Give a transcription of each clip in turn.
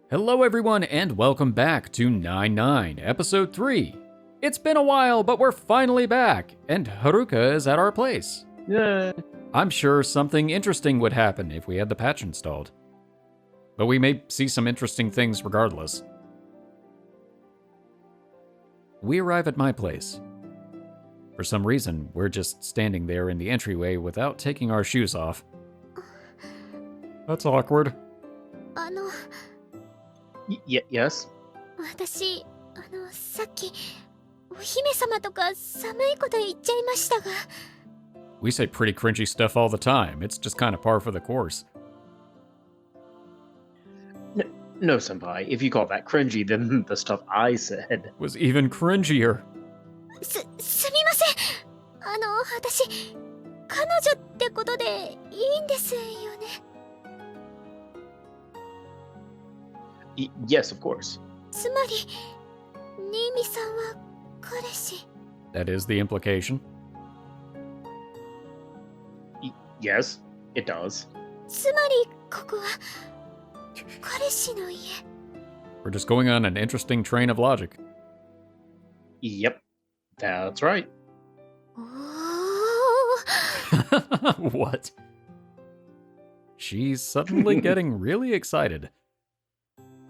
Hello everyone and welcome back to 9-9, episode 3. It's been a while, but we're finally back, and Haruka is at our place. Yeah. I'm sure something interesting would happen if we had the patch installed. But we may see some interesting things regardless. We arrive at my place. For some reason, we're just standing there in the entryway without taking our shoes off. That's awkward. Yes? 私、さっき、お姫様とか寒いこと言っちゃいましたが。We say pretty cringy stuff all the time. It's just kind of par for the course. No, senpai. If you call that cringy, then the stuff I said was even cringier. すみません。私、彼女ってことでいいんですよね。Yes, of course. つまり、新見さんは彼氏。That is the implication. Yes, it does. つまり、ここは彼氏の家。We're just going on an interesting train of logic. Yep, that's right. What? She's suddenly getting really excited.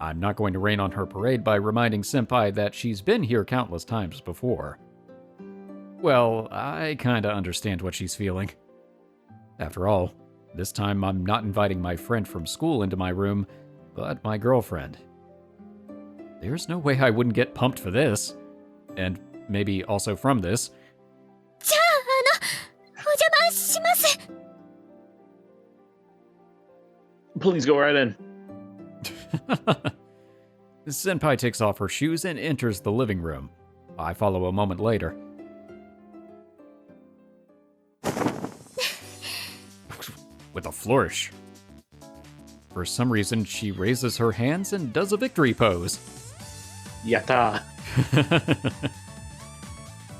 I'm not going to rain on her parade by reminding Senpai that she's been here countless times before. Well, I kinda understand what she's feeling. After all, this time I'm not inviting my friend from school into my room, but my girlfriend. There's no way I wouldn't get pumped for this. And maybe also from this. じゃあ、お邪魔します。 Please go right in. Senpai takes off her shoes and enters the living room. I follow a moment later. With a flourish. For some reason, she raises her hands and does a victory pose. Yatta.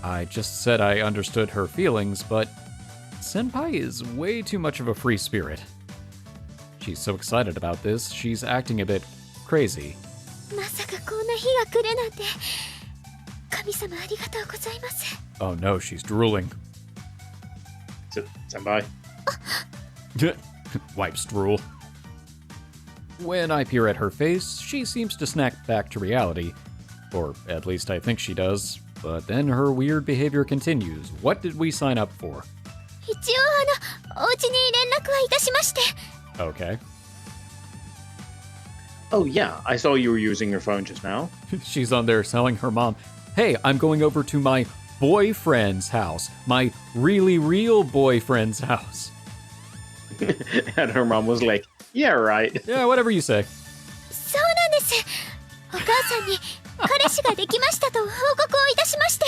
I just said I understood her feelings, but Senpai is way too much of a free spirit. She's so excited about this, she's acting a bit crazy. まさかこんな日が来るなんて。神様ありがとうございます。 Oh no, she's drooling. Senpai. Wipes drool. When I peer at her face, she seems to snap back to reality. Or at least I think she does. But then her weird behavior continues. What did we sign up for? 一応お家に連絡はいたしまして。 Okay. Oh yeah, I saw you were using your phone just now. She's on there telling her mom, hey, I'm going over to my boyfriend's house. My really real boyfriend's house. And her mom was like, yeah, right. Yeah, whatever you say. そうなんです。お母さんに彼氏ができましたと報告をいたしまして。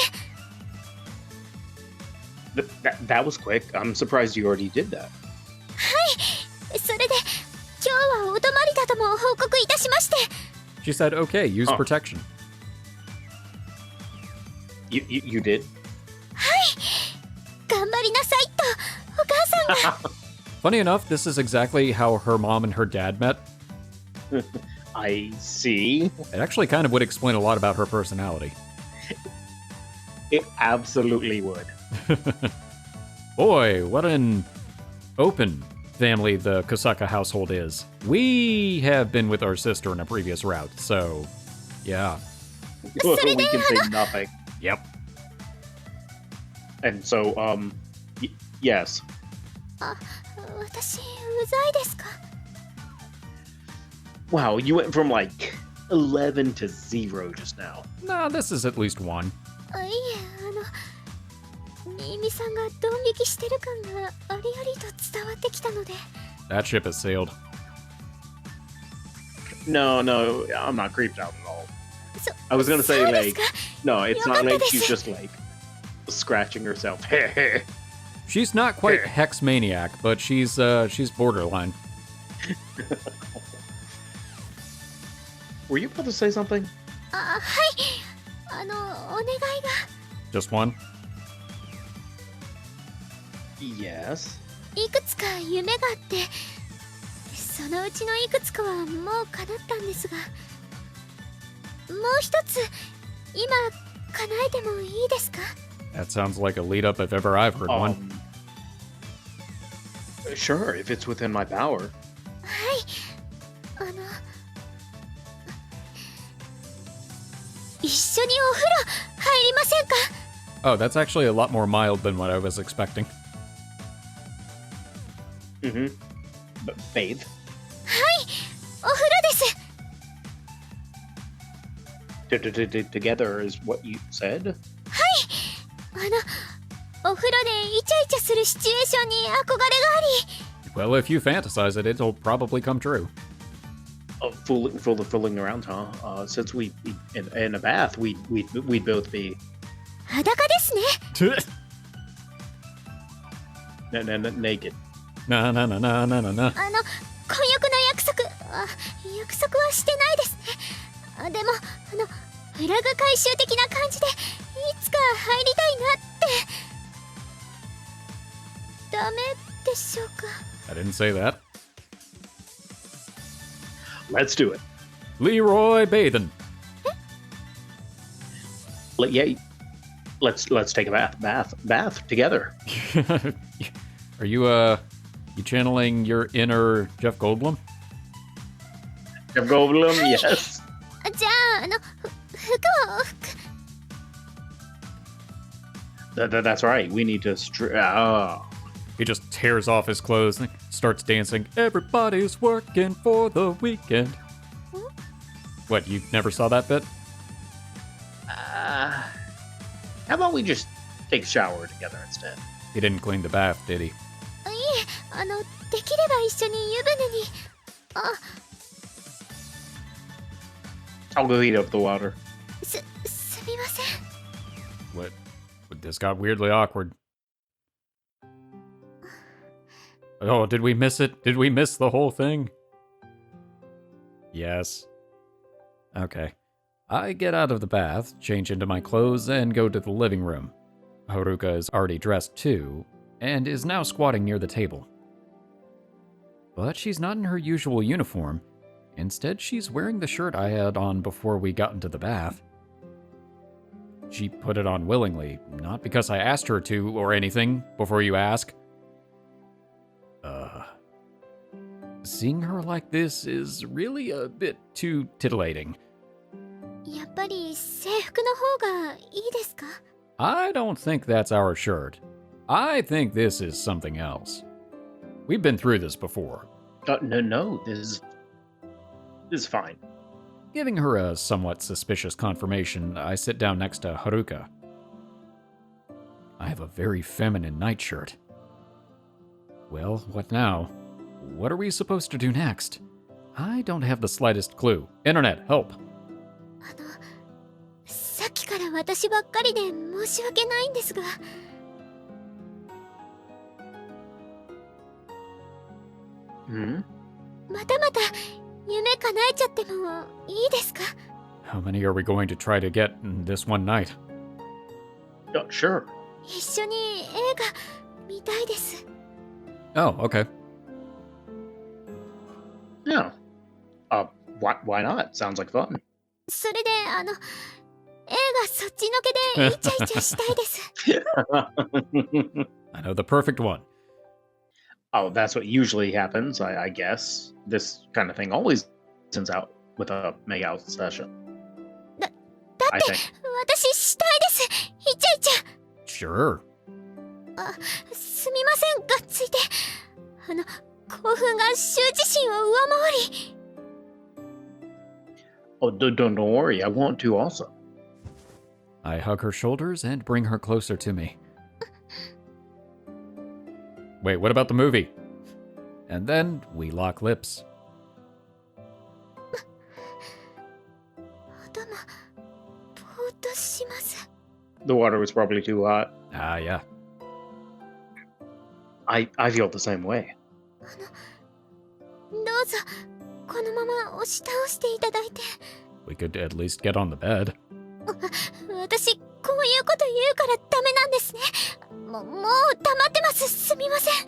That was quick. I'm surprised you already did that. はい。それで今日はお泊まりだとも報告いたしまして。 She said, okay, use protection. You did? はい。頑張りなさいとお母さんが。Funny enough, this is exactly how her mom and her dad met. I see. It actually kind of would explain a lot about her personality. It absolutely would. Boy, what an open family the Kosaka household is. We have been with our sister in a previous route, so yeah. We can say nothing. Yep. And so, yes. 私うざいですか。 Wow, you went from like 11 to 0 just now. Nah, this is at least one. いえ新見さんがドン引きしてる感がありありと伝わってきたので。 That ship has sailed. No, I'm not creeped out at all. I was gonna say like, no, it's not like she's just like scratching herself. She's not quite hex maniac, but she's borderline. Were you about to say something? はい。お願いが。 Just one? Yes. いくつか夢があって、そそのうちのいくつかはもう叶ったんですが、もう一つ今叶えてもいいですか？ That sounds like a lead up if ever I've heard one. Sure, if it's within my power. はい、一緒にお風呂入りませんか？ Oh, that's actually a lot more mild than what I was expecting. Mm-hmm. But bathe. はい、お風呂です。 Together is what you said? お風呂でイチャイチャするシチュエーションに憧れがあり。 Well, if you fantasize it, it'll probably come true. Fooling around, huh? Since we in a bath, we'd both be 裸ですね。 naked. Na na na na na na na. 婚約の約束、約束はしてないですね。でもフラグ回収的な感じでいつか入りたいなって。ダメでしょうか？ I didn't say that. Let's do it. Leroy Bathen. Yeah. Let's take a bath together. Are you you channeling your inner Jeff Goldblum? Jeff Goldblum, yes. じゃあ服を。 That's right. We need to. He just tears off his clothes and starts dancing. Everybody's working for the weekend. What, you never saw that bit? How about we just take a shower together instead? He didn't clean the bath, did he? いえ、できれば一緒に湯船に。 I'll go heat up the water. すみません。 What? This got weirdly awkward. Oh, did we miss it? Did we miss the whole thing? Yes. Okay. I get out of the bath, change into my clothes, and go to the living room. Haruka is already dressed too, and is now squatting near the table. But she's not in her usual uniform. Instead, she's wearing the shirt I had on before we got into the bath. She put it on willingly, not because I asked her to or anything, before you ask. Seeing her like this is really a bit too titillating. やっぱり制服の方がいいですか？ I don't think that's our shirt. I think this is something else. We've been through this before. No, this is fine. Giving her a somewhat suspicious confirmation, I sit down next to Haruka. I have a very feminine nightshirt. Well, what now? What are we supposed to do next? I don't have the slightest clue. Internet, help! さっきから私ばっかりで申し訳ないんですが。 Hmm? また夢叶えちゃってもいいですか？ How many are we going to try to get in this one night? Sure. 一緒に映画見たいです。 Oh, okay. Yeah. Why not? Sounds like fun. それで映画そっちのけでイチャイチャしたいです。 I know the perfect one. Oh, that's what usually happens, I guess. This kind of thing always ends out with a make-out session. だっ I て think. 私したいです。イチャイチ Sure. ャ。すみません、がっついて。興奮が羞恥心を上回り。 Oh, don't worry. I want to also. I hug her shoulders and bring her closer to me. Wait, what about the movie? And then we lock lips. 頭、ぼーっとします。 The water was probably too hot. Ah, yeah. I feel the same way. どうぞ、このまま押し倒していただいて。 We could at least get on the bed. 私、こういうこと言うからダメなんですね。もう溜まってます。すみません。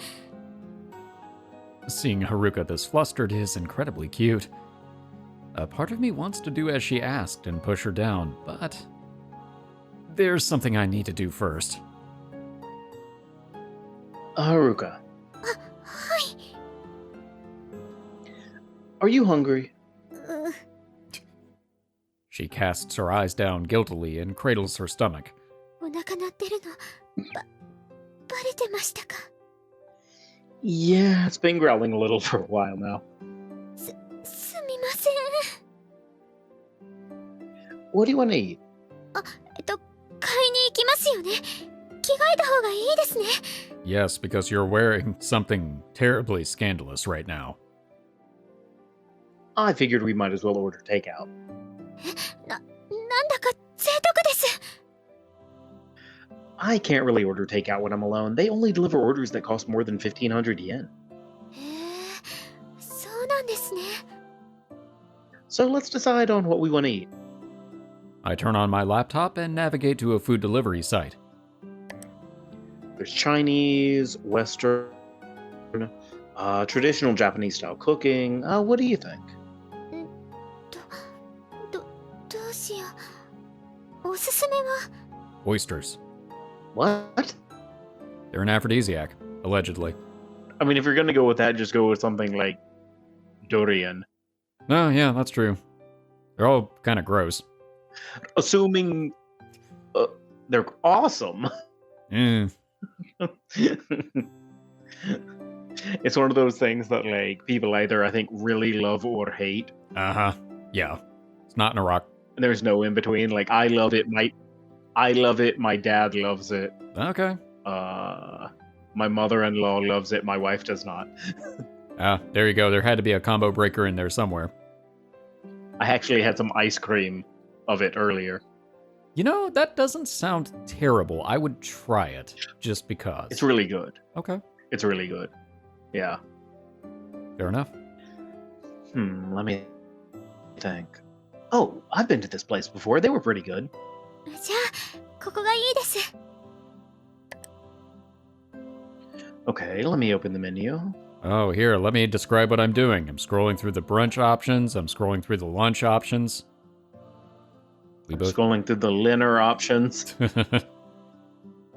Seeing Haruka this flustered is incredibly cute. A part of me wants to do as she asked and push her down, but there's something I need to do first. Haruka, はい。 are you hungry? She casts her eyes down guiltily and cradles her stomach. お腹鳴ってるの、バレてましたか。 Yeah, it's been growling a little for a while now. すみません。 What do you want to eat? 買いに行きますよね。着替えた方がいいですね。 Yes, because you're wearing something terribly scandalous right now. I figured we might as well order takeout. なんだか贅沢です。 I can't really order takeout when I'm alone. They only deliver orders that cost more than 1,500 yen. へえ、そうなんですね。 So let's decide on what we want to eat. I turn on my laptop and navigate to a food delivery site. There's Chinese, Western, traditional Japanese style cooking. What do you think? どうしよう。おすすめは Oysters. What? They're an aphrodisiac, allegedly. I mean, if you're gonna go with that, just go with something like durian. Oh, yeah, that's true. They're all kind of gross. Assuming they're awesome. Eh. It's one of those things that like people either I think really love or hate. Uh-huh. Yeah. It's not in a rock. There's no in between. Like I love it. My dad loves it. Okay. My mother-in-law loves it. My wife does not. There you go. There had to be a combo breaker in there somewhere. I actually had some ice cream of it earlier. You know, that doesn't sound terrible. I would try it, just because. It's really good. Okay. It's really good. Yeah. Fair enough. Let me think. Oh, I've been to this place before. They were pretty good. じゃあここがいいです。 Okay, let me open the menu. Oh, here, let me describe what I'm doing. I'm scrolling through the brunch options. I'm scrolling through the lunch options. We both Scrolling through the dinner options.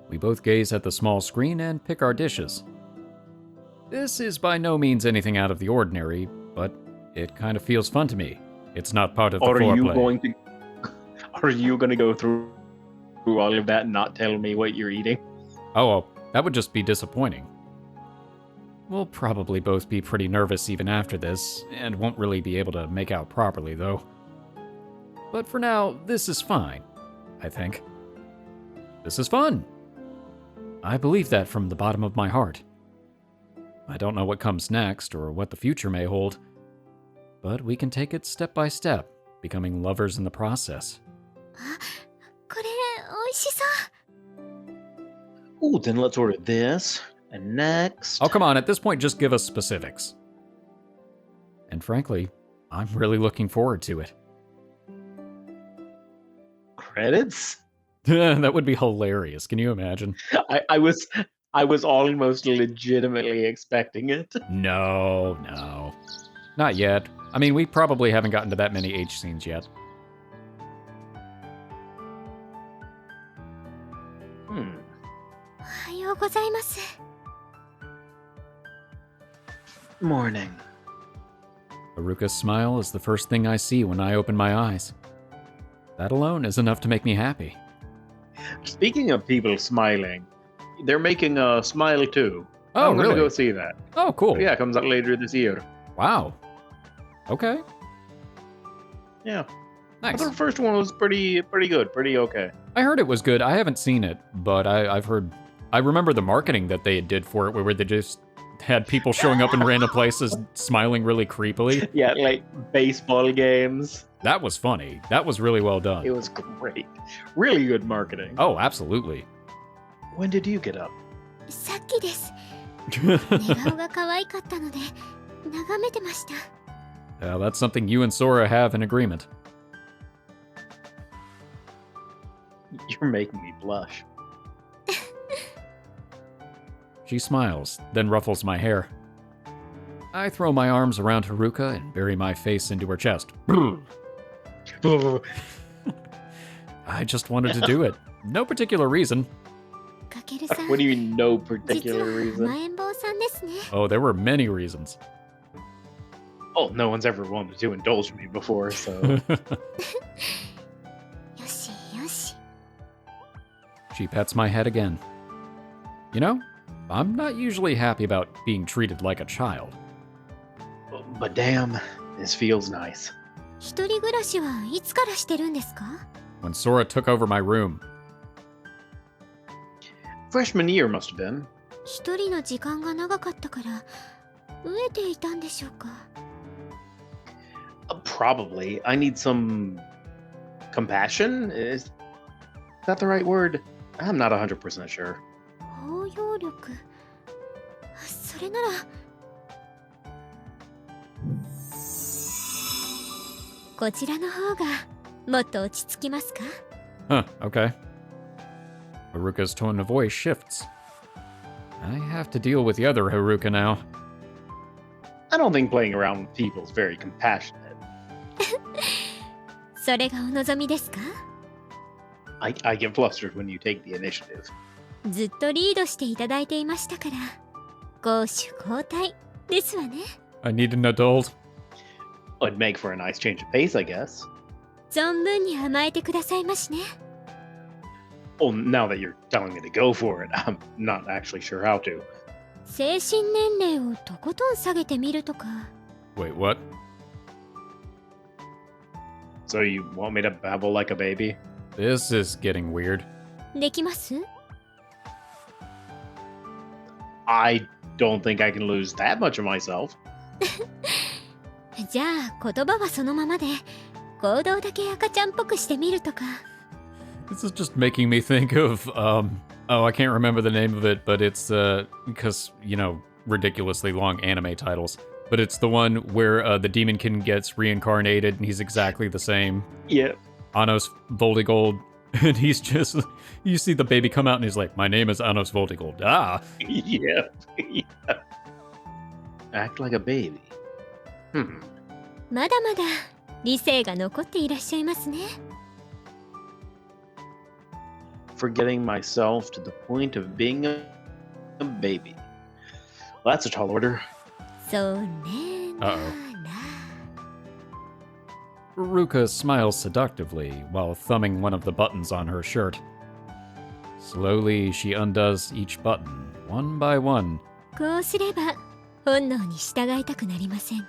We both gaze at the small screen and pick our dishes. This is by no means anything out of the ordinary, but it kind of feels fun to me. It's not part of the foreplay. Are you going to go through all of that and not tell me what you're eating? Oh, well, that would just be disappointing. We'll probably both be pretty nervous even after this, and won't really be able to make out properly, though. But for now, this is fine, I think. This is fun. I believe that from the bottom of my heart. I don't know what comes next or what the future may hold, but we can take it step by step, becoming lovers in the process. これ美味しそう。 Ooh, then let's order this. And next... Oh, come on, at this point, just give us specifics. And frankly, I'm really looking forward to it. Credits? That would be hilarious. Can you imagine? I was almost legitimately expecting it. No. Not yet. I mean, we probably haven't gotten to that many H scenes yet.おはようございます。 Morning. Haruka's smile is the first thing I see when I open my eyes. That alone is enough to make me happy. Speaking of people smiling, they're making a Smile 2. Oh, I'm gonna really? go see that. Oh, cool. Yeah, it comes out later this year. Wow. Okay. Yeah. I Nice. thought the first one was pretty good, pretty okay. I heard it was good. I haven't seen it, but I've heard... I remember the marketing that they did for it, where they just had people showing up in random places, smiling really creepily. Yeah, like baseball games. That was funny. That was really well It done. was great. Really good marketing. Oh, absolutely. When did you get up? さっきです。寝顔が可愛かったので眺めてました。 That's something you and Sora have in agreement. You're making me blush. She smiles, then ruffles my hair. I throw my arms around Haruka and bury my face into her chest. I just wanted to do it. No particular reason. かけるさん What do you mean, no 実 particular は reason? 甘えん坊さんですね Oh, there were many reasons. Oh, no one's ever wanted to indulge me before, so. よしよし She pets my head again. You know, I'm not usually happy about being treated like a child. But damn, this feels nice. 一人暮らしはいつからしてるんですか When Sora took over my room, Freshman year must have been. 一人の時間が長かったから飢えていたんでしょうか Probably. I need some compassion? Is that the right word? I'm not 100% sure. 包容力それならこちらの方がもっと落ち着きますか huh, okay. Haruka's tone of voice shifts. I have to deal with the other Haruka now. I don't think playing around with people is very compassionate. それがお望みですか I get flustered when you take the initiative. ずっとリードしていただいていましたから攻守交代ですわね I need an adult. It'd make for a nice change of pace, I guess. 存分に甘えてくださいましね Well, now that you're telling me to go for it, I'm not actually sure how to. 精神年齢をとことん下げてみるとか Wait, what? So you want me to babble like a baby? This is getting weird. できます I don't think I can lose that much of myself. じゃあ言葉はそのままで行動だけ赤ちゃんっぽくしてみるとか This is just making me think of, oh, I can't remember the name of it, but it's, because, you know, ridiculously long anime titles. But it's the one where the Demonkin gets reincarnated and he's exactly the same. Yeah. Anos Voldigold. And he's just, you see the baby come out and he's like, my name is Anos Voldigold. Ah! Yeah. Act like a baby. まだまだ理性が残っていらっしゃいますね Forgetting myself to the point of being a baby. Well, that's a tall order. そうねな Uh-oh. な Ruka smiles seductively while thumbing one of the buttons on her shirt. Slowly, she undoes each button, one by one. こうすれば本能に従いたくなりませんか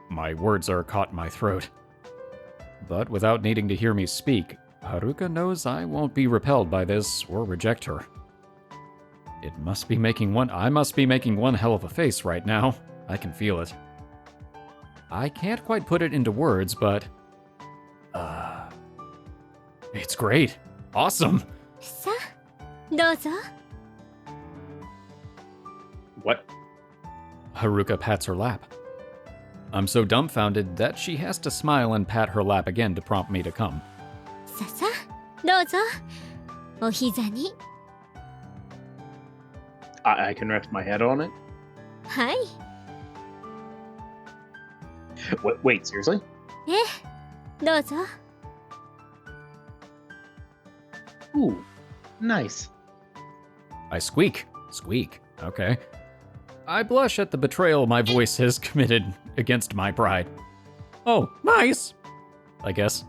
My words are caught in my throat. But without needing to hear me speak, Haruka knows I won't be repelled by this or reject her. I must be making one hell of a face right now. I can feel it. I can't quite put it into words, but... It's great. Awesome. さあどうぞ What? Haruka pats her lap. I'm so dumbfounded that she has to smile and pat her lap again to prompt me to come. ささどうぞお膝に I can rest my head on it? はい Wait, seriously? ええどうぞ Ooh, nice. I squeak. Squeak. Okay. I blush at the betrayal my voice has committed against my pride. Oh, nice! I guess.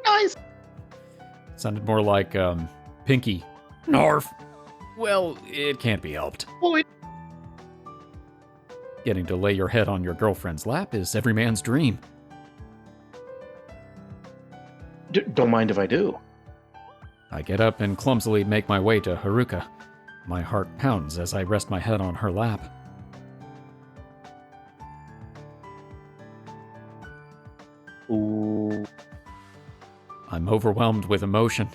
Nice! Sounded more like, Pinky. Narf! Well, it can't be helped. Boy. Getting to lay your head on your girlfriend's lap is every man's dream. Don't mind if I do. I get up and clumsily make my way to Haruka. My heart pounds as I rest my head on her lap. Ooh. I'm overwhelmed with emotion.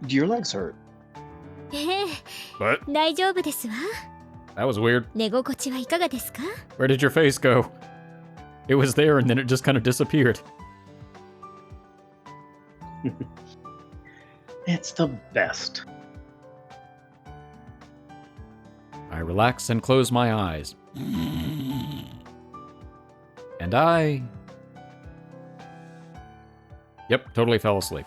Do your legs hurt? ええ What? 大丈夫ですわ That was weird. 寝心地はいかがですか Where did your face go? It was there and then it just kind of disappeared. It's the best. I relax and close my eyes. And I... Yep, totally fell asleep.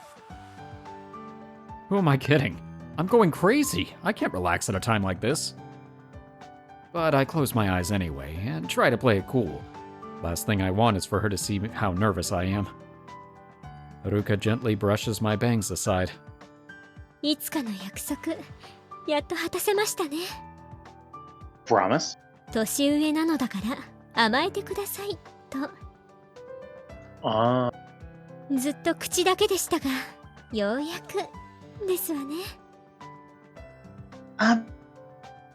Who am I kidding? I'm going crazy. I can't relax at a time like this. But I close my eyes anyway and try to play it cool. Last thing I want is for her to see how nervous I am. Haruka gently brushes my bangs aside. いつかの約束、やっと果たせましたね。Promise? 年上なのだから甘えてくださいと。ずっと口だけでしたが、ようやくですわね。I've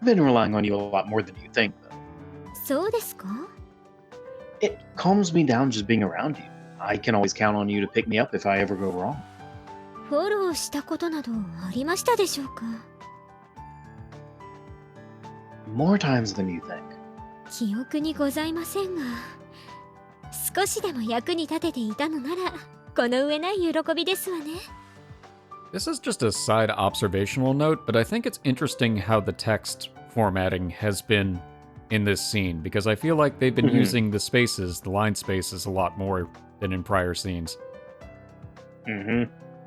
been relying on you a lot more than you think, though. そうですか? It calms me down just being around you. I can always count on you to pick me up if I ever go wrong. フォローしたことなどありましたでしょうか? More times than you think. 記憶にございませんが、少しでも役に立てていたのなら、この上ない喜びですわね。This is just a side observational note, but I think it's interesting how the text formatting has been in this scene, because I feel like they've been using the spaces, the line spaces, a lot more than in prior scenes.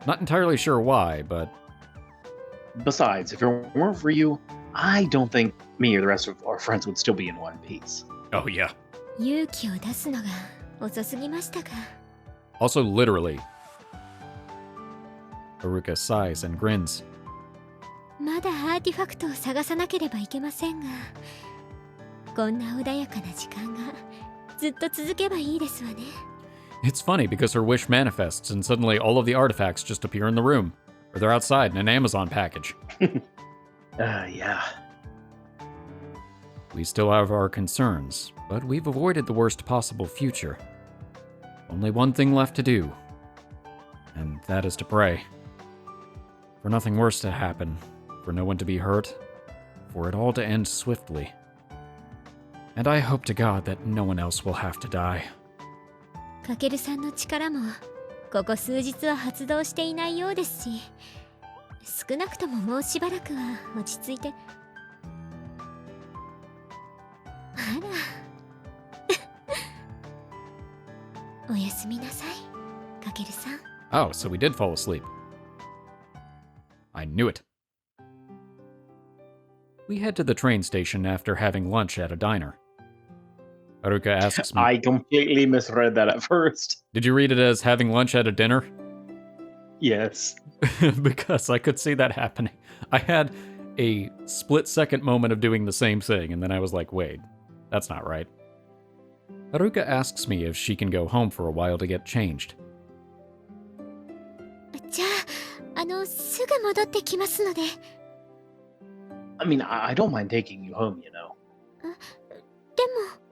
Not entirely sure why, but... Besides, if it weren't for you, I don't think me or the rest of our friends would still be in one piece. Oh, yeah. 勇気を出すのが遅すぎましたか? Also, literally. Haruka sighs and grins. まだアーティファクトを探さなければいけませんが、こんな穏やかな時間がずっと続けばいいですわね。It's funny because her wish manifests and suddenly all of the artifacts just appear in the room. Or they're outside in an Amazon package. Yeah. We still have our concerns, but we've avoided the worst possible future. Only one thing left to do, and that is to pray. For nothing worse to happen, for no one to be hurt, for it all to end swiftly. And I hope to God that no one else will have to die. かけるさんの力もここ数日は発動していないようですし、少なくとももうしばらくは落ち着いて。あらおやすみなさい、かけるさん。 Oh, so we did fall asleep. I knew it. We head to the train station after having lunch at a diner. Haruka asks me... I completely misread that at first. Did you read it as having lunch at a dinner? Yes. Because I could see that happening. I had a split-second moment of doing the same thing, and then I was like, wait, that's not right. Haruka asks me if she can go home for a while to get changed. じゃあ、すぐ戻ってきますので。I mean, I don't mind taking you home, you know. でも。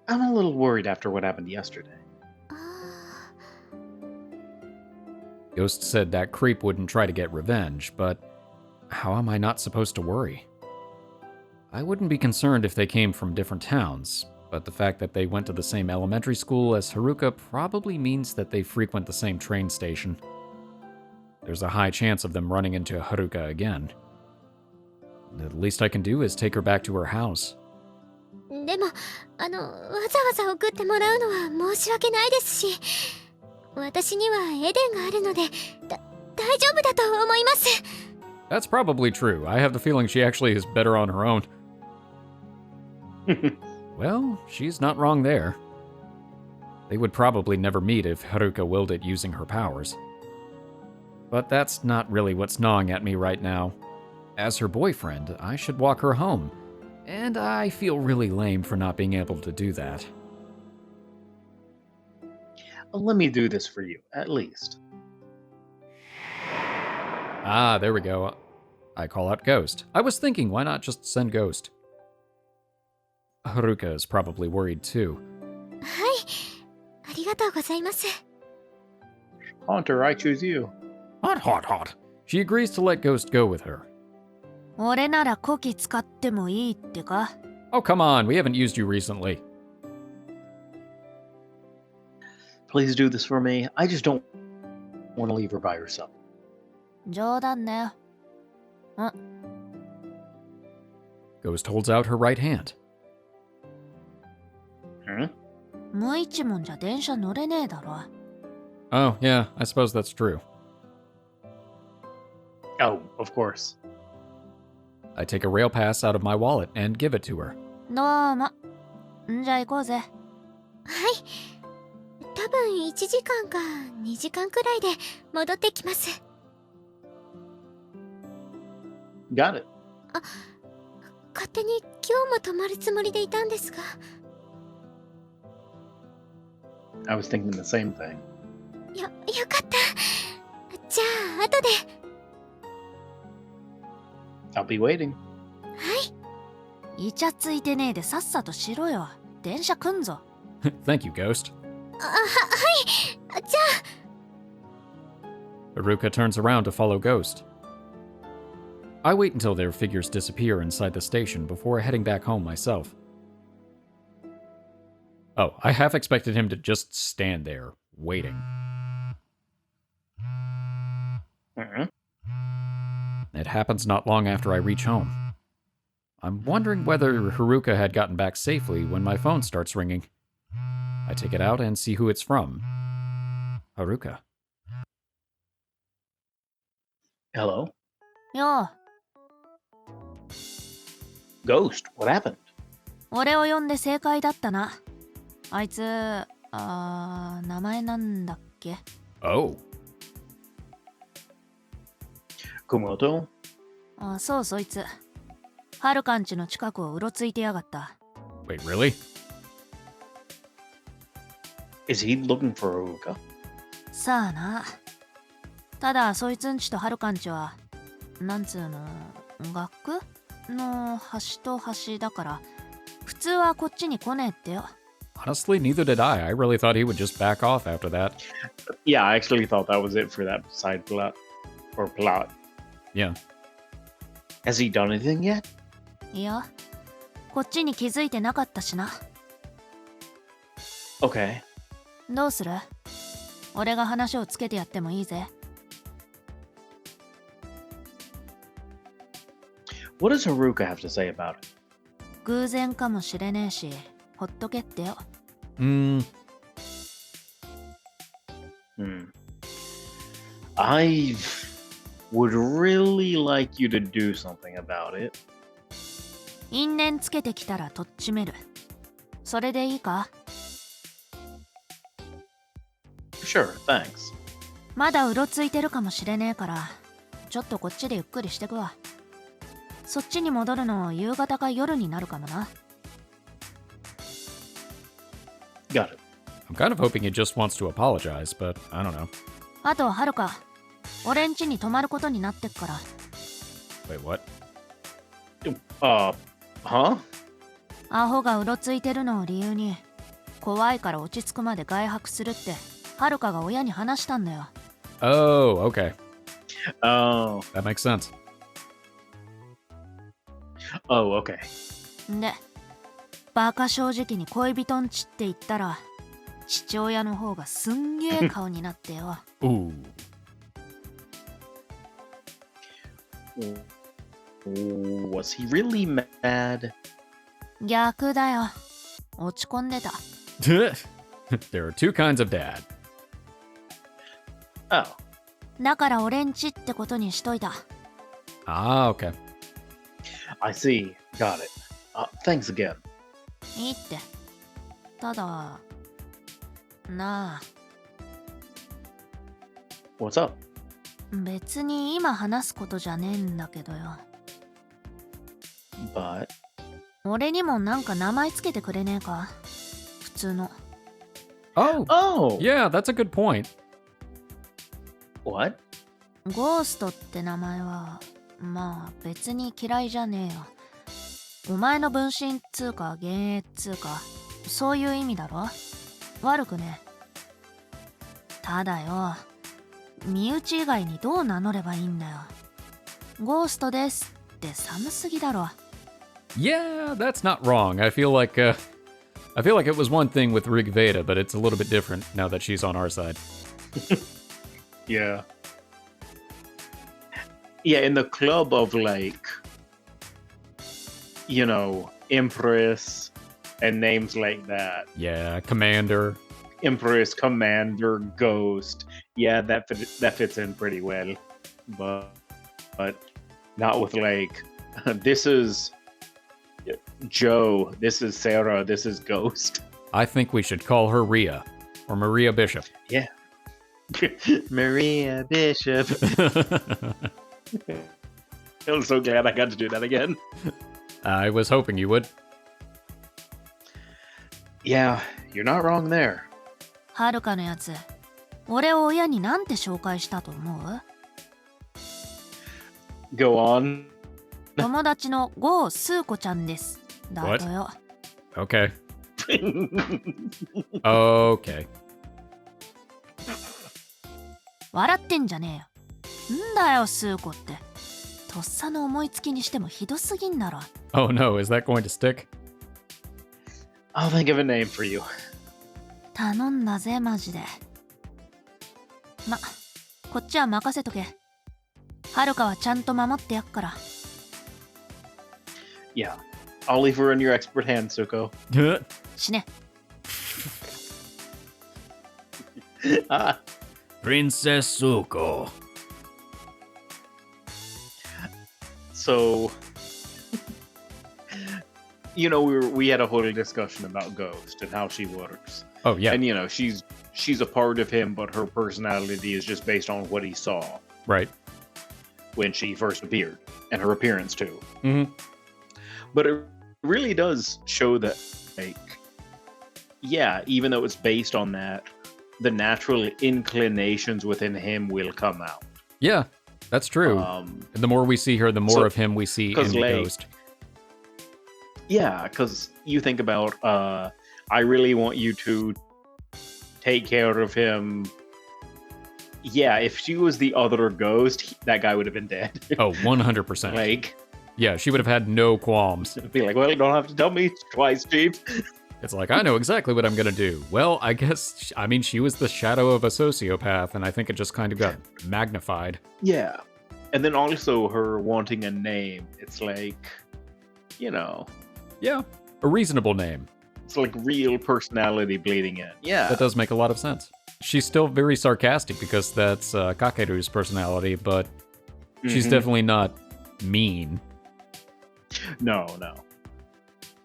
I'm a little worried after what happened yesterday. Ghost said that creep wouldn't try to get revenge, but how am I not supposed to worry? I wouldn't be concerned if they came from different towns, but the fact that they went to the same elementary school as Haruka probably means that they frequent the same train station. There's a high chance of them running into Haruka again. The least I can do is take her back to her house. でも、わざわざ送ってもらうのは申し訳ないですし、私にはエデンがあるので、大丈夫だと思います。 That's probably true. I have the feeling she actually is better on her own. Well, she's not wrong there. They would probably never meet if Haruka willed it using her powers. But that's not really what's gnawing at me right now. As her boyfriend, I should walk her home. And I feel really lame for not being able to do that. Let me do this for you, at least. Ah, there we go. I call out Ghost. I was thinking, why not just send Ghost? Haruka is probably worried too. はい、ありがとうございます。 Haunter, I choose you. Hot, hot, hot. She agrees to let Ghost go with her. 俺なら古希使ってもいいってか? Oh, come on, we haven't used you recently. Please do this for me. I just don't want to leave her by herself. 冗談だよ。Ghost holds out her right hand. Hmm? 無一文じゃ電車乗れねえだろ。 Oh, yeah, I suppose that's true. Oh, of course. I take a rail pass out of my wallet and give it to her. どうも。んじゃ行こうぜ。はい。多分1時間か2時間くらいで戻ってきます。Got it. 勝手に今日も泊まるつもりでいたんですが。I was thinking the same thing. よかった。じゃあ後で。I'll be waiting. はい。イチャついてねえでさっさとしろよ。電車来んぞ。Thank you, Ghost. はい。じゃあ。 Haruka turns around to follow Ghost. I wait until their figures disappear inside the station before heading back home myself. Oh, I half expected him to just stand there, waiting. Mm-hmm. It happens not long after I reach home. I'm wondering whether Haruka had gotten back safely when my phone starts ringing. I take it out and see who it's from. Haruka. Hello? よう、 Ghost, what happened? 俺を呼んで正解だったな。あいつ、名前なんだっけ？ Oh. Kumoto? あ、そうそいつ。はるかんちの近くをうろついてやがった。 Wait, really? Is he looking for Haruka? さあな。ただそいつんちとはるかんちはなんつうの、学の端と端だから普通はこっちに来ねえってよ。 Honestly, neither did I. I really thought he would just back off after that. Yeah, I actually thought that was it for that side plot. Or plot. Yeah. Has he done anything yet? いや、こっちに気づいてなかったしな。 Okay. どうする？俺が話をつけてやってもいいぜ。 What does Haruka have to say about it? 偶然かもしれねえし、ほっとけってよ。Hmm. I would really like you to do something about it. 因縁つけてきたらとっちめる。それでいいか？ Sure, thanks. まだうろついてるかもしれねえから、ちょっとこっちでゆっくりしてくわ。そっちに戻るの夕方か夜になるかもな。 Got it. I'm kind of hoping he just wants to apologize, but I don't know. あとはるか、俺ん家に泊まることになってっから。 Wait, what? Huh? アホがうろついてるのを理由に、怖いから落ち着くまで外泊するってはるかが親に話したんだよ。 Oh, okay. Oh. That makes sense. Oh, okay. で、バカ正直に恋人んちって言ったら、父親の方がすんげえ顔になってよ。Ooh. Was he really mad? 逆だよ。落ち込んでた。There are two kinds of dad. Oh. だから俺んちってことにしといた。 Ah, okay. I see. Got it. Thanks again. いいって。ただ、なあ、 What's up? 別に今話すことじゃねえんだけどよ。But 俺にもなんか名前つけてくれねえか？普通の。 Oh, oh, yeah, that's a good point. what? ゴーストって名前は、まあ別に嫌いじゃねえよ。お前の分身っつうか幻影っつうか、そういう意味だろ？悪くねえ。ただよ、身内以外にどう名乗ればいいんだよ。ゴーストですって寒すぎだろ。 Yeah, that's not wrong. I feel like it was one thing with Rigveda, but it's a little bit different now that she's on our side. Yeah. Yeah, in the club of like Empress and names like that. Yeah, Commander. Empress, Commander, Ghost. Yeah, that fits in pretty well. But not with like, this is Joe, this is Sarah, this is Ghost. I think we should call her Rhea, or Maria Bishop. Yeah. Maria Bishop. I'm so glad I got to do that again. I was hoping you would. Yeah, you're not wrong there. はるかのやつ、俺を親になんて紹介したと思う？ Go on. 友達のゴースーコちゃんです。だとよ。Okay. Okay. 笑ってんじゃねえよ。んだよ、スーコって。とっさの思いつきにしてもひどすぎんだろ。Oh no, is that going to stick? I'll think of a name for you. 頼んだぜ、マジで。ま、こっちは任せとけ。はるかはちゃんと守ってやっから。Yeah, I'll leave her in your expert hands, Suko. 死ね。Princess Suko. So, we had a whole discussion about Ghost and how she works. Oh, yeah. And, she's a part of him, but her personality is just based on what he saw. Right. When she first appeared, and her appearance, too. Mm-hmm. But it really does show that, like, yeah, even though it's based on that, the natural inclinations within him will come out. Yeah, that's true. And the more we see her, the more of him we see in the Ghost. Yeah, because you think about, I really want you to take care of him. Yeah, if she was the other Ghost, that guy would have been dead. Oh, 100%. Like... Yeah, she would have had no qualms. Be like, well, you don't have to tell me twice, Chief. It's like, I know exactly what I'm gonna do. Well, I guess, she was the shadow of a sociopath, and I think it just kind of got magnified. Yeah. And then also her wanting a name. It's like, Yeah, a reasonable name. It's like real personality bleeding in. Yeah. That does make a lot of sense. She's still very sarcastic because that's Kakeru's personality, but she's definitely not mean. No.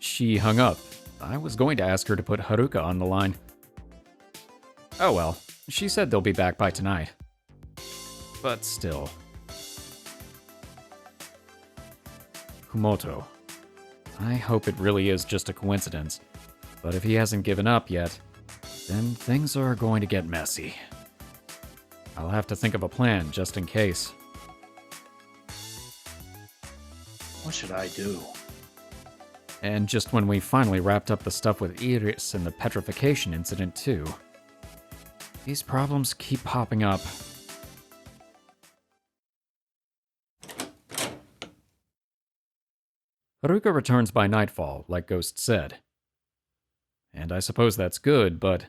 She hung up. I was going to ask her to put Haruka on the line. Oh well, she said they'll be back by tonight. But still. Kumoto. I hope it really is just a coincidence. But if he hasn't given up yet, then things are going to get messy. I'll have to think of a plan just in case. What should I do? And just when we finally wrapped up the stuff with Iris and the petrification incident too. These problems keep popping up. Haruka returns by nightfall, like Ghost said. And I suppose that's good, but...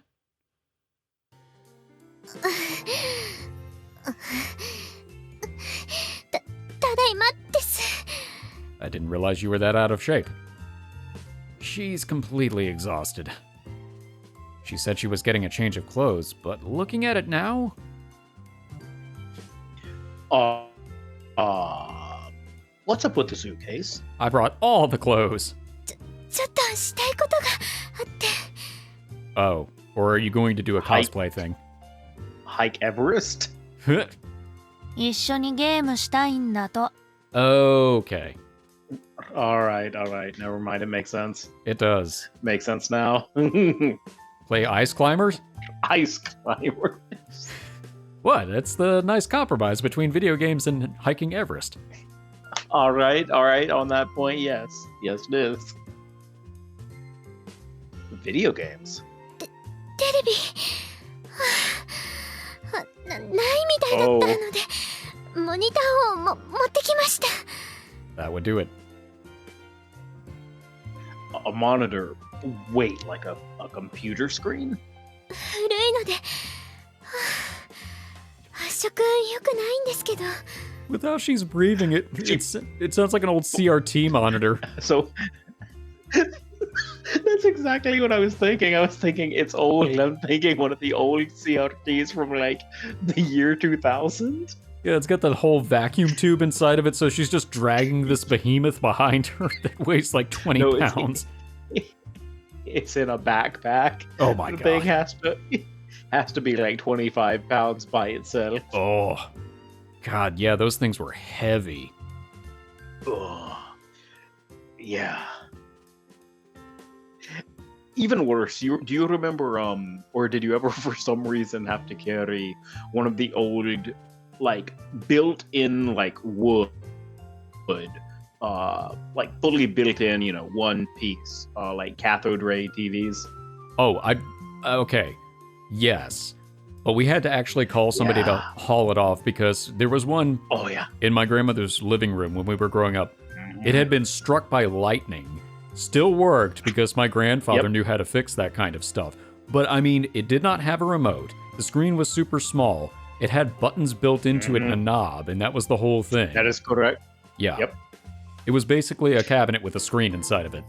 I didn't realize you were that out of shape. She's completely exhausted. She said she was getting a change of clothes, but looking at it now... What's up with the suitcase? I brought all the clothes. Oh, or are you going to do a cosplay thing? Hike Everest? 一緒にゲームしたいんだと。 Okay. Alright. Never mind, it makes sense. It does. Makes sense now. Play Ice Climbers? Ice Climbers. What? It's the nice compromise between video games and hiking Everest. Alright, on that point, yes. Yes, it is. Video games. テレビないみたいだったので、モニターを持ってきました。 That would do it. A monitor? Wait, like a computer screen? 古いので、発色良くないんですけど。With how she's breathing, it sounds like an old CRT monitor. So that's exactly what I was thinking. I was thinking it's old. I'm thinking one of the old CRTs from like the year 2000. Yeah, it's got that whole vacuum tube inside of it, so she's just dragging this behemoth behind her that weighs like 20 No, pounds. It's in a backpack. Oh my The god. thing has to be like 25 pounds by itself. Oh. God, yeah, those things were heavy. Ugh. Yeah. Even worse, do you remember, or did you ever for some reason have to carry one of the old, like, built-in, like, wood, like, fully built-in, one piece, like, cathode ray TVs? Oh, okay. Yes. But we had to actually call somebody to haul it off because there was one Oh, yeah. in my grandmother's living room when we were growing up. It had been struck by lightning. Still worked because my grandfather knew how to fix that kind of stuff. But I mean, it did not have a remote. The screen was super small. It had buttons built into it and a knob, and that was the whole thing. That is correct. Yeah. Yep. It was basically a cabinet with a screen inside of it.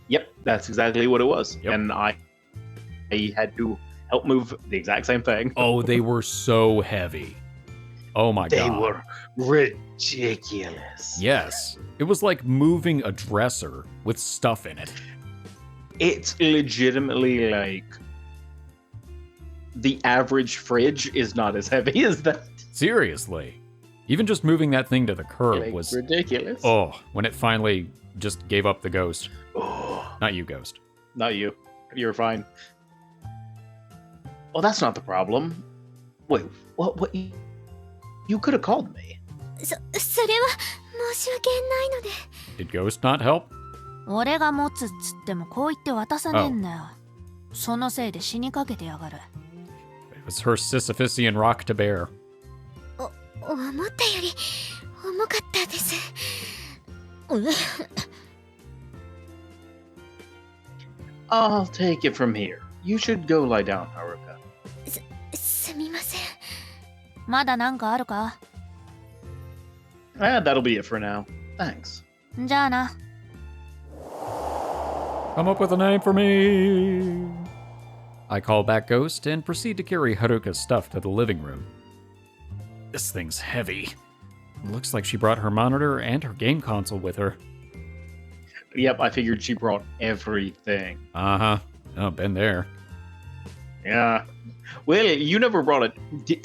Yep, that's exactly what it was. Yep. And I had to help move the exact same thing. Oh, they were so heavy. Oh my They god. were ridiculous. Yes. It was like moving a dresser with stuff in it. It's legitimately like the average fridge is not as heavy as that. Seriously. Even just moving that thing to the curb Like, was ridiculous. Oh, when it finally just gave up the ghost. Oh, Not you, ghost. not you. You're fine. Well, that's not the problem. Wait, what? You could have called me. それは申し訳ないので。 Did ghost not help? 俺が持つっつってもこう言って渡さねえんだよ。そのせいで死にかけてやがる。It was her Sisyphusian rock to bear. 思ったより重かったです。I'll take it from here. You should go lie down, Haruka. すみません。まだなんかあるか？ That'll be it for now. Thanks. じゃあな。Come up with a name for me. I call back Ghost and proceed to carry Haruka's stuff to the living room. This thing's heavy. Looks like she brought her monitor and her game console with her. Yep, I figured she brought everything. Uh-huh. Oh, been there. Yeah. Well, you never brought it.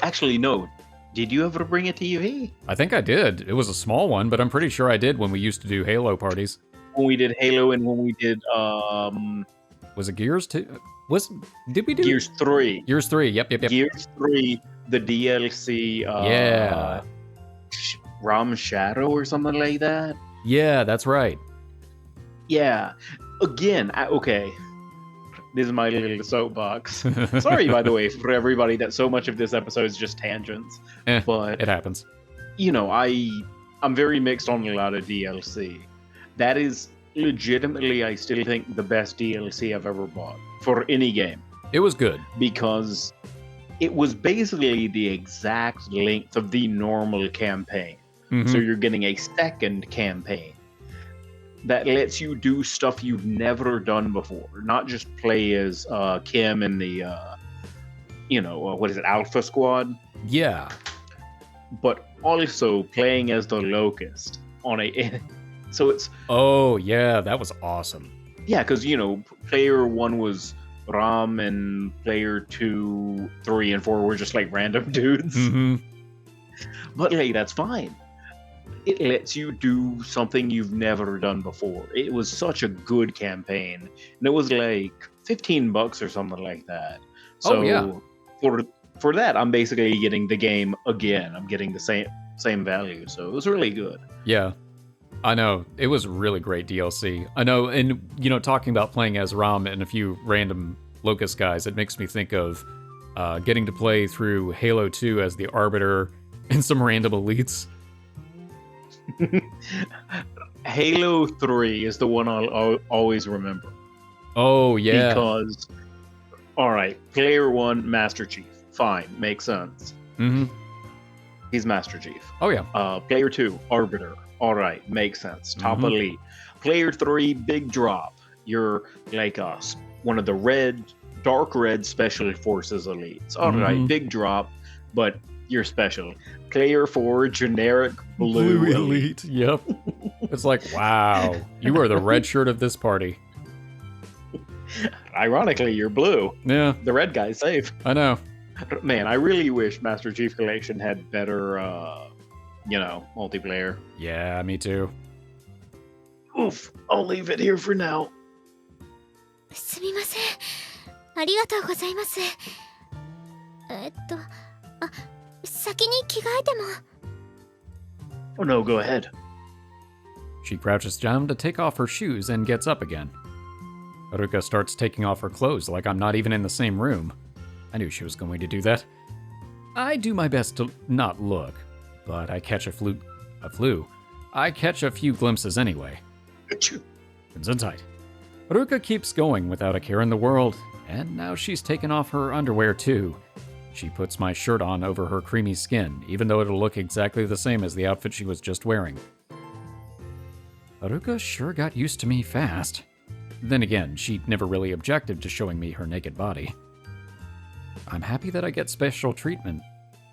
Actually, no. Did you ever bring a TV? I think I did. It was a small one, but I'm pretty sure I did when we used to do Halo parties. When we did Halo and when we did Was it Gears 2? Did we do Gears 3. Gears 3? Yep. Gears 3, the DLC. Yeah. Ram Shadow or something like that. Yeah, that's right. Yeah. Again, okay. This is my little soapbox. Sorry, by the way, for everybody that so much of this episode is just tangents. But It happens. I'm very mixed on a lot of DLC. That is legitimately, I still think, the best DLC I've ever bought for any game. It was good. Because it was basically the exact length of the normal campaign. Mhm. So you're getting a second campaign that lets you do stuff you've never done before. Not just play as Kim in the, what is it, Alpha Squad? Yeah. But also playing as the Locust on a... So it's... Oh, yeah, that was awesome. Yeah, because, player 1 was Ram and player 2, 3, and 4 were just like random dudes. Mm-hmm. But hey, that's fine. It lets you do something you've never done before. It was such a good campaign. And it was like $15 or something like that. So Oh, yeah. for that, I'm basically getting the game again. I'm getting the same value. So it was really good. Yeah. I know. It was really great DLC. I know, and, talking about playing as Ram and a few random Locust guys, it makes me think of getting to play through Halo 2 as the Arbiter and some random elites. Halo 3 is the one I'll always remember. Oh, yeah. Because, alright, player 1, Master Chief. Fine, makes sense. Mm-hmm. He's Master Chief. Oh, yeah. Player 2, Arbiter. All right, makes sense. Top Mhm. elite. Player 3, Big Drop. You're like one of the dark red special forces elites. All right, Mhm. Big Drop, but you're special. Player 4, generic blue elite. Yep. It's like, wow, you are the red shirt of this party. Ironically, you're blue. Yeah, The red guy's safe. I know. Man, I really wish Master Chief Collection had better, multiplayer. Yeah, me too. Oof, I'll leave it here for now. すみません。ありがとうございます。先に着替えても。Oh no, go ahead. She crouches down to take off her shoes and gets up again. Haruka starts taking off her clothes like I'm not even in the same room. I knew she was going to do that. I do my best to not look, but I catch I catch a few glimpses anyway. Gesundheit. Haruka keeps going without a care in the world, and now she's taken off her underwear too. She puts my shirt on over her creamy skin, even though it'll look exactly the same as the outfit she was just wearing. Haruka sure got used to me fast. Then again, she never really objected to showing me her naked body. I'm happy that I get special treatment,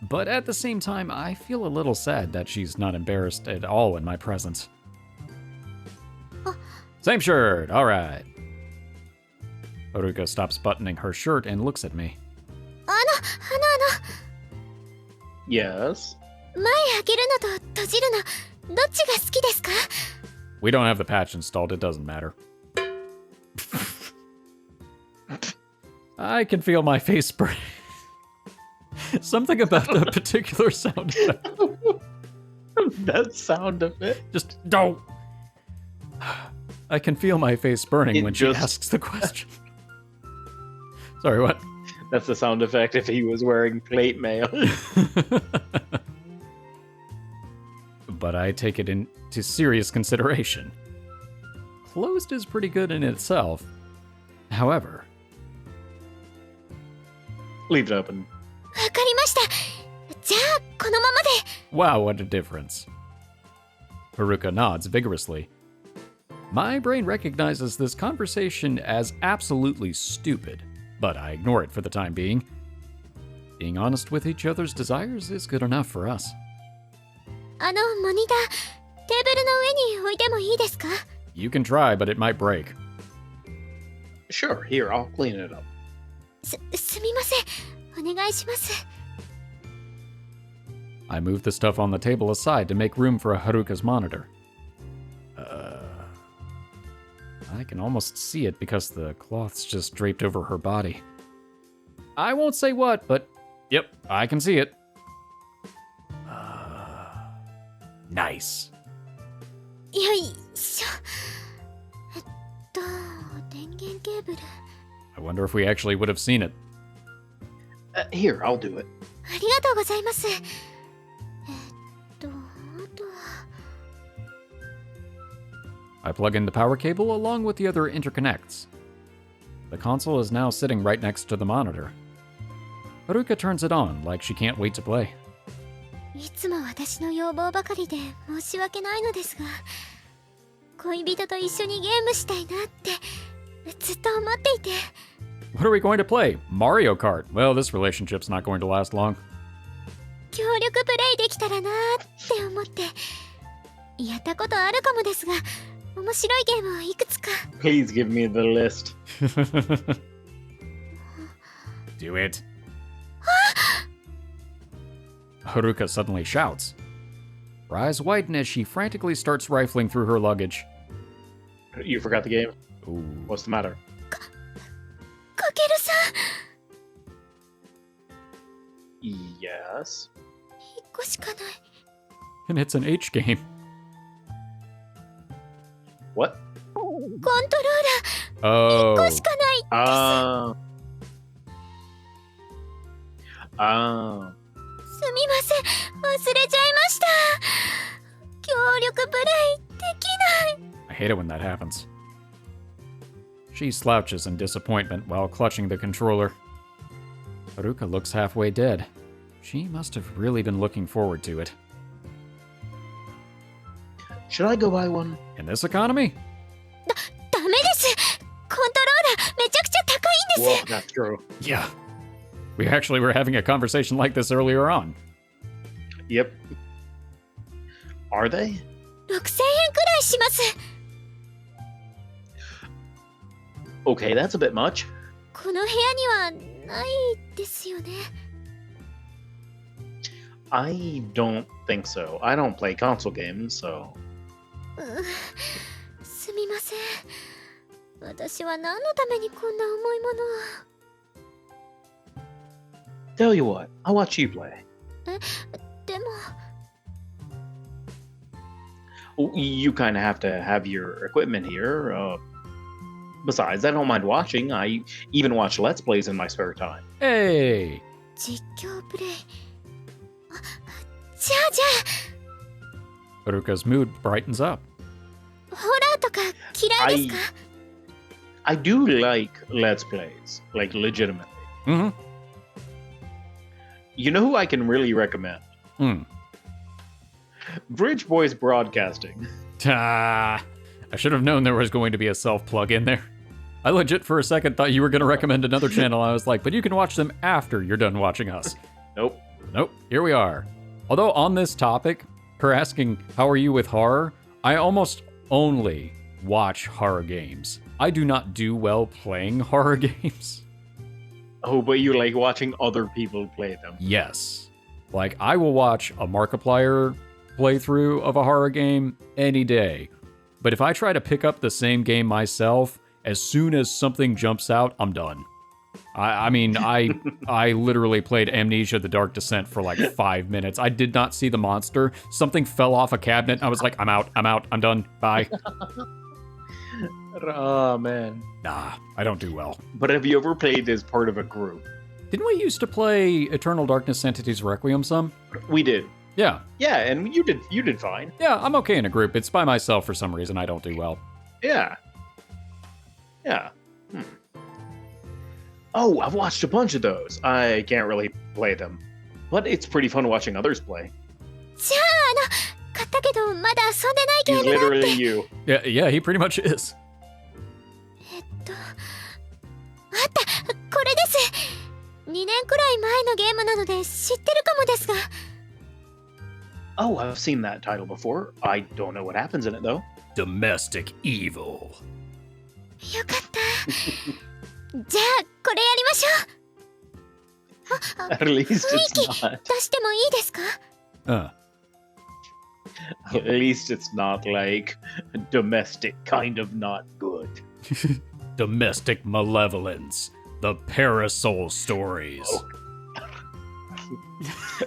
but at the same time, I feel a little sad that she's not embarrassed at all in my presence. Same shirt, alright. Haruka stops buttoning her shirt and looks at me. Yes. 前開けるのと閉じるの、どっちが好きですか? We don't have the patch installed, it doesn't matter. I can feel my face burning. Something about that particular sound effect. That sound effect. Just don't. I can feel my face burning when she asks the question. Sorry, what? That's the sound effect if he was wearing plate mail. But I take it into serious consideration. Closed is pretty good in itself. However... Leave it open. わかりました。じゃあ、このままで。 Wow, what a difference. Haruka nods vigorously. My brain recognizes this conversation as absolutely stupid, but I ignore it for the time being. Being honest with each other's desires is good enough for us. モニター、テーブルの上に置いてもいいですか? You can try, but it might break. Sure, here, I'll clean it up. すみません。お願いします。I move the stuff on the table aside to make room for Haruka's monitor. I can almost see it because the cloth's just draped over her body. I won't say what, but yep, I can see it. Nice. よいしょ。電源ケーブル。I wonder if we actually would have seen it. Here, I'll do it. ありがとうございます。あとは。I plug in the power cable along with the other interconnects. The console is now sitting right next to the monitor. Haruka turns it on like she can't wait to play. いつも私の要望ばかりで申し訳ないのですが、恋人と一緒にゲームしたいなってずっと思っていて。What are we going to play? Mario Kart. Well, this relationship's not going to last long. 協力プレイできたらなって思って、やったことあるかもですが、面白いゲームをいくつか。Please give me the list. Do it. Haruka suddenly shouts. Her eyes widen as she frantically starts rifling through her luggage. You forgot the game? Ooh. What's the matter? かけるさん。 Yes. 1個しかない。 And it's an H game. What? コントローラ Oh. ー1個しかない。 すみません。忘れちゃいました。協力プレイできない。 I hate it when that happens. She slouches in disappointment while clutching the controller. Haruka looks halfway dead. She must have really been looking forward to it. Should I go buy one? In this economy? ダメです。コントローラーめちゃくちゃ高いんです。 Well, that's true. Yeah. We actually were having a conversation like this earlier on. Yep. Are they? 6000円くらいします。 Okay, that's a bit much. この部屋にはないですよね。 I don't think so. I don't play console games, so... すみません。私は何のためにこんな重いものを。 Tell you what, I'll watch you play. でも Oh, you kind of have to have your equipment here. Besides, I don't mind watching. I even watch Let's Plays in my spare time. Hey! 実況プレイ。じゃあ Haruka's mood brightens up. ホラーとか嫌いですか？ I do like Let's Plays, like legitimately. Mm-hmm. You know who I can really recommend? Bridge Boys Broadcasting. I should have known there was going to be a self-plug in there. I legit for a second thought you were going to recommend another channel. I was like, but you can watch them after you're done watching us. Nope. Nope, here we are. Although on this topic, her asking, how are you with horror? I almost only watch horror games. I do not do well playing horror games. Oh, but you like watching other people play them. Yes. Like, I will watch a Markiplier playthrough of a horror game any day. But if I try to pick up the same game myself, as soon as something jumps out, I'm done. I mean, I literally played Amnesia: The Dark Descent for like 5 minutes. I did not see the monster. Something fell off a cabinet. I was like, I'm out, I'm done, bye. Oh, man. Nah, I don't do well. But have you ever played as part of a group? Didn't we used to play Eternal Darkness Entities Requiem some? We did. Yeah. Yeah, and you did fine. Yeah, I'm okay in a group. It's by myself for some reason I don't do well. Yeah. Yeah. Oh, I've watched a bunch of those. I can't really play them. But it's pretty fun watching others play. じゃあ買ったけどまだ遊んでないゲ He's ームがあって。 literally you. Yeah, he pretty much is. あったこれです。2年くらい前のゲームなので知ってるかもですが。 Oh, I've seen that title before. I don't know what happens in it, though. Domestic evil. よかった。じゃあこれやりましょう。 At least 雰囲 it's 気 not. 出してもいいですか？ At least it's not like domestic, kind of not good. Domestic malevolence. The Parasol stories.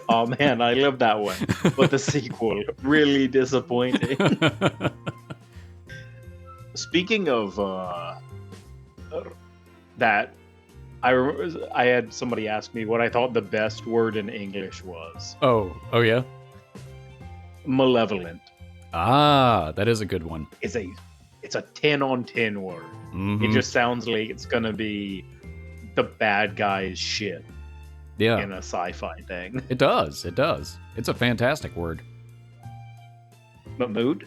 Oh man, I love that one. But the sequel, really disappointing. Speaking of that, I remember I had somebody ask me what I thought the best word in English was. Oh yeah? Malevolent. Ah, that is a good one. It's a 10 on 10 word. Mhm. It just sounds like it's gonna be the bad guy's shit Yeah, in a sci-fi thing. it does. It's a fantastic word. But mood?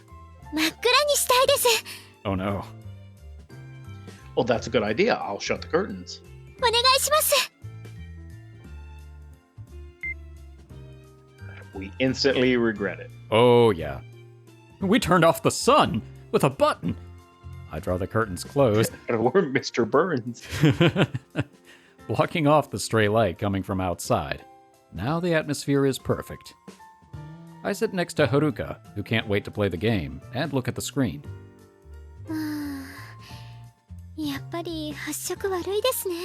真っ暗にしたいです。 Oh no. Well, that's a good idea. I'll shut the curtains. お願いします。 We instantly regret it. Oh yeah. We turned off the sun with a button. I draw the curtains closed, We're Mr. Burns. blocking off the stray light coming from outside. Now the atmosphere is perfect. I sit next to Haruka, who can't wait to play the game and look at the screen. やっぱり発色悪いですね。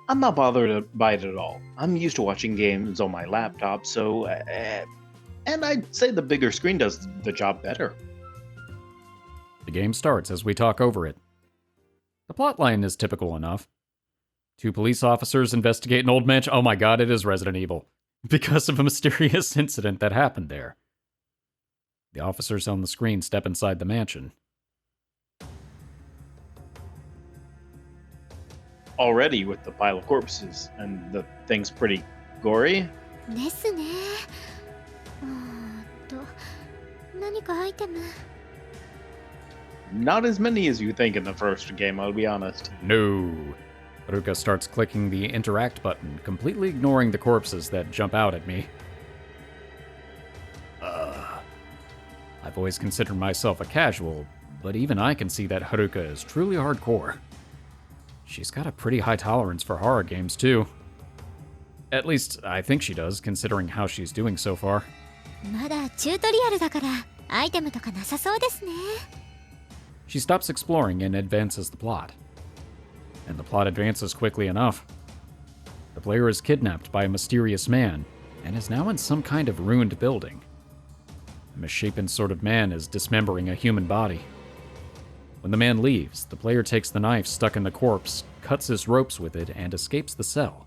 I'm not bothered by it at all. I'm used to watching games on my laptop, so... and I'd say the bigger screen does the job better. The game starts as we talk over it. The plotline is typical enough. 2 police officers investigate an old mansion. Oh my god, it is Resident Evil. Because of a mysterious incident that happened there. The officers on the screen step inside the mansion. Already with the pile of corpses, and the thing's pretty gory? ですね。何かアイテム。 Not as many as you think in the first game, I'll be honest. No. Haruka starts clicking the interact button, completely ignoring the corpses that jump out at me. I've always considered myself a casual, but even I can see that Haruka is truly hardcore. She's got a pretty high tolerance for horror games, too. At least, I think she does, considering how she's doing so far. まだチュートリアルだからアイテムとかなさそうですね。 She stops exploring and advances the plot. And the plot advances quickly enough. The player is kidnapped by a mysterious man, and is now in some kind of ruined building. A misshapen sort of man is dismembering a human body. When the man leaves, the player takes the knife stuck in the corpse, cuts his ropes with it, and escapes the cell.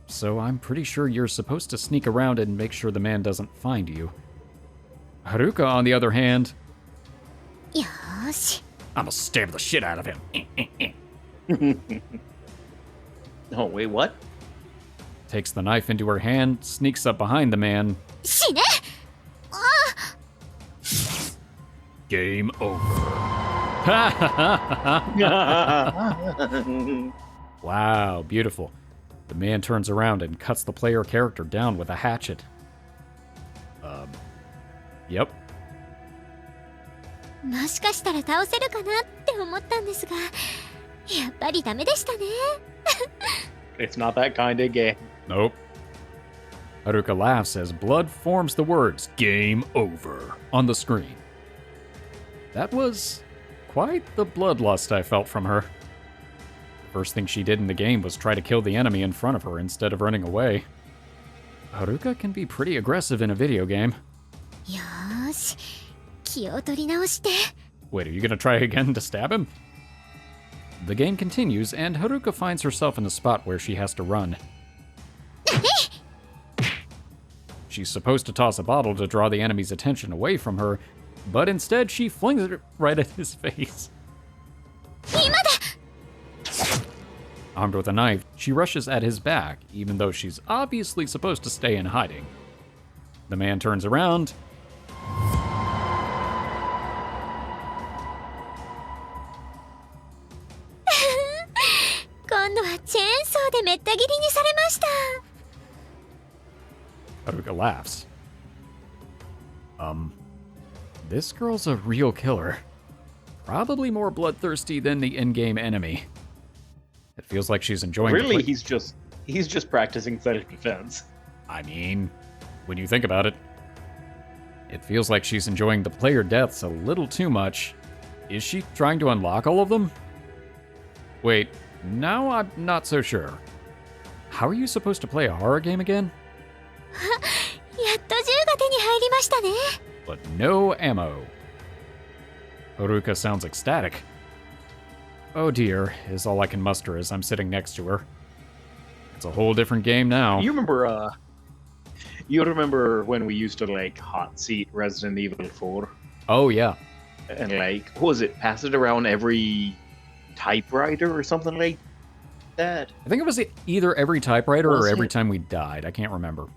So I'm pretty sure you're supposed to sneak around and make sure the man doesn't find you. Haruka, on the other hand... よーし。 I'ma stab the shit out of him. Oh, wait, what? Takes the knife into her hand, sneaks up behind the man. 死ね。 Game over. Wow, beautiful. The man turns around and cuts the player character down with a hatchet. Yep. もしかしたら倒せるかなって思ったんですが、やっぱりダメでしたね。 It's not that kind of game. Nope. Haruka laughs as blood forms the words "Game Over" on the screen. That was quite the bloodlust I felt from her. The first thing she did in the game was try to kill the enemy in front of her instead of running away. Haruka can be pretty aggressive in a video game. よーし、気を取り直して。 Wait, are you gonna try again to stab him? The game continues, and Haruka finds herself in a spot where she has to run. She's supposed to toss a bottle to draw the enemy's attention away from her, but instead she flings it right at his face. 今だ。 Armed with a knife, she rushes at his back, even though she's obviously supposed to stay in hiding. The man turns around. 今度はチェーンソーでめった切りにされました。 Haruka laughs. This girl's a real killer. Probably more bloodthirsty than the in-game enemy. It feels like she's enjoying the Really, he's just practicing self-defense. I mean, when you think about it, it feels like she's enjoying the player deaths a little too much. Is she trying to unlock all of them? Wait, now I'm not so sure. How are you supposed to play a horror game again? やっと銃が手に入りましたね。 But no ammo. Haruka sounds ecstatic. Oh dear, is all I can muster as I'm sitting next to her. It's a whole different game now. You remember when we used to like hot seat Resident Evil 4 Oh yeah. and like what was it, pass it around every typewriter or something like that? I think it was either every typewriter Was or every it? time we died. I can't remember.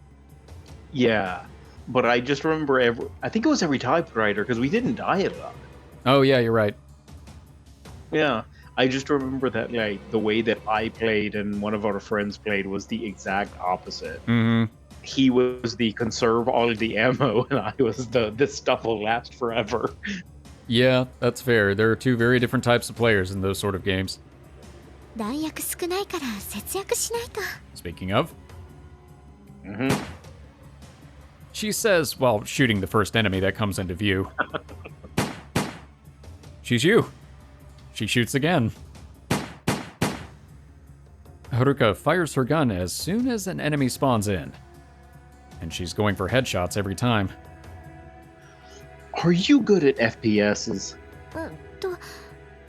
Yeah, but I just remember I think it was every typewriter because we didn't die a lot. Oh yeah, you're right. Yeah, I just remember that like the way that I played and one of our friends played was the exact opposite. Mm-hmm. He was the conserve all the ammo, and I was this stuff will last forever. Yeah, that's fair. There are two very different types of players in those sort of games. 弾薬少ないから節約しないと。 Speaking of, Mm-hmm. she says while shooting the first enemy that comes into view. She's you. She shoots again. Haruka fires her gun as soon as an enemy spawns in. And she's going for headshots every time. Are you good at FPSs?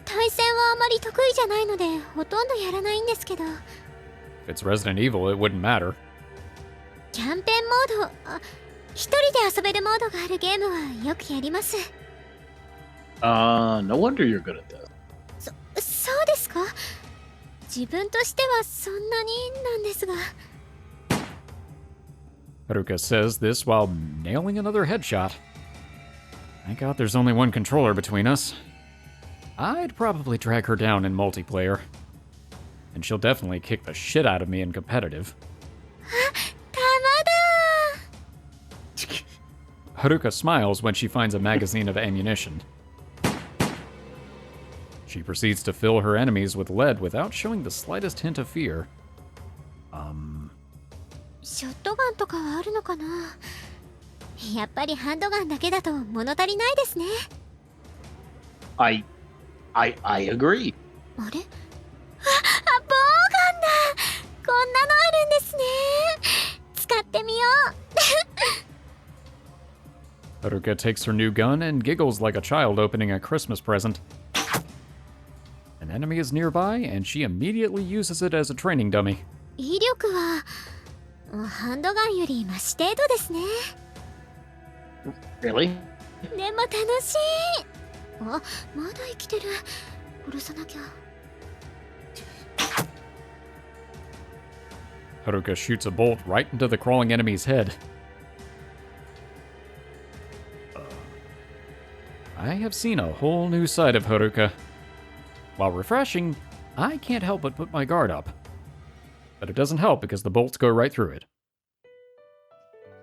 対戦はあまり得意じゃないのでほとんどやらないんですけど。 If it's Resident Evil, it wouldn't matter. キャンペーンモード、一人で遊べるモードがあるゲームはよくやります。 No wonder you're good at that. そうですか？自分としてはそんなになんですが。Haruka says this while nailing another headshot. Thank God there's only one controller between us. I'd probably drag her down in multiplayer. And she'll definitely kick the shit out of me in competitive. 弾 Haruka smiles when she finds a magazine of ammunition. She proceeds to fill her enemies with lead without showing the slightest hint of fear. ショットガンとかはあるのかな。やっぱりハンドガンだけだと物足りないですね。 I agree. あれ？あ、ボーガンだ。こんなのあるんですね。使ってみよう。 Haruka takes her new gun and giggles like a child opening a Christmas present. An enemy is nearby, and she immediately uses it as a training dummy. 威力はハンドガンよりマシ程度ですね。 Really? でも楽しい。あ、まだ生きてる。殺さなきゃ。 Haruka shoots a bolt right into the crawling enemy's head. I have seen a whole new side of Haruka. While refreshing, I can't help but put my guard up. But it doesn't help because the bolts go right through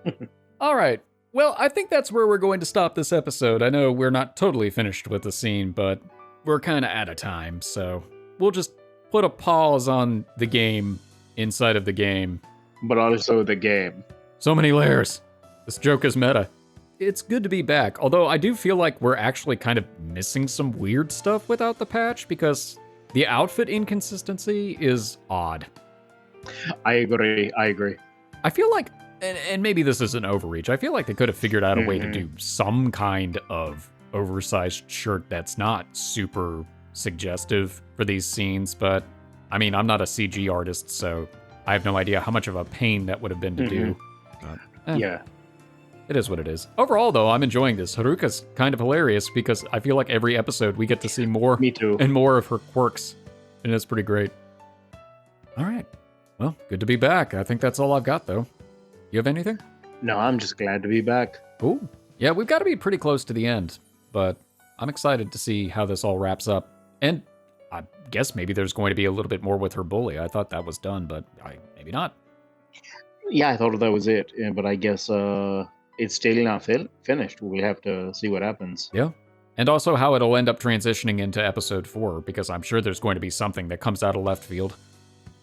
it. Alright, well, I think that's where we're going to stop this episode. I know we're not totally finished with the scene, but we're kind of out of time, so we'll just put a pause on the game inside of the game. But also the game. So many layers. This joke is meta. It's good to be back, although I do feel like we're actually kind of missing some weird stuff without the patch because the outfit inconsistency is odd. I agree. I feel like, and maybe this is an overreach, I feel like they could have figured out a way to do some kind of oversized shirt that's not super suggestive for these scenes, but I mean, I'm not a CG artist, so I have no idea how much of a pain that would have been to do. But, Yeah. It is what it is. Overall, though, I'm enjoying this. Haruka's kind of hilarious because I feel like every episode we get to see more Me too. and more of her quirks, and it's pretty great. All right. Well, good to be back. I think that's all I've got, though. You have anything? No, I'm just glad to be back. Ooh. Yeah, we've got to be pretty close to the end, but I'm excited to see how this all wraps up. And I guess maybe there's going to be a little bit more with her bully. I thought that was done, but maybe not. Yeah, I thought that was it, but I guess it's still not finished. We'll have to see what happens. Yeah. And also how it'll end up transitioning into episode 4, because I'm sure there's going to be something that comes out of left field.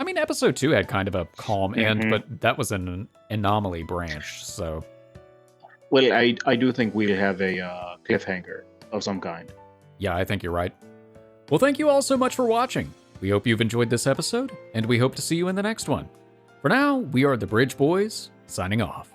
I mean, episode 2 had kind of a calm end, but that was an anomaly branch, so... Well, I do think we'll have a cliffhanger of some kind. Yeah, I think you're right. Well, thank you all so much for watching. We hope you've enjoyed this episode, and we hope to see you in the next one. For now, we are the Bridge Boys, signing off.